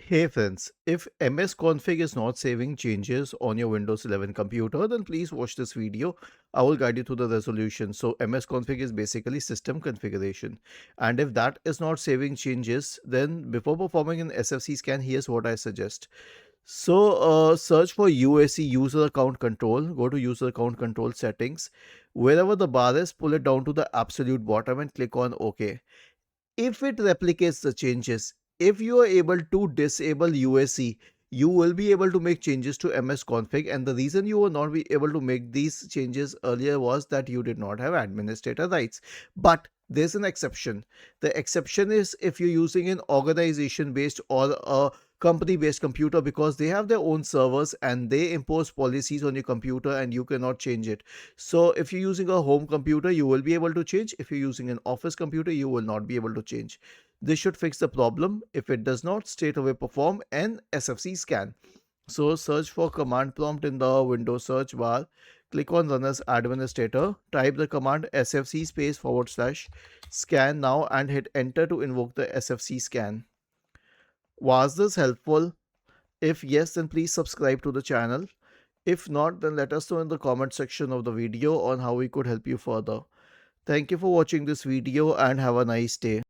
Hey friends, if MSCONFIG is not saving changes on your Windows 11 computer, then please watch this video. I will guide you through the resolution. So MSCONFIG is basically system configuration. And if that is not saving changes, then before performing an SFC scan, here's what I suggest. So search for UAC, user account control. Go to user account control settings. Wherever the bar is, pull it down to the absolute bottom and click on OK. If it replicates the changes, if you are able to disable UAC, you will be able to make changes to MSConfig, and the reason you will not be able to make these changes earlier was that you did not have administrator rights. But there's an exception. The exception is if you're using an organization based or a company based computer, because they have their own servers and they impose policies on your computer and you cannot change it. So if you're using a home computer, you will be able to change. If you're using an office computer, you will not be able to change. This should fix the problem. If it does not, straight away perform an SFC scan. So search for command prompt in the Windows search bar. Click on run as administrator. Type the command sfc /scan now and hit enter to invoke the SFC scan. Was this helpful? If yes, then please subscribe to the channel. If not, then let us know in the comment section of the video on how we could help you further. Thank you for watching this video and have a nice day.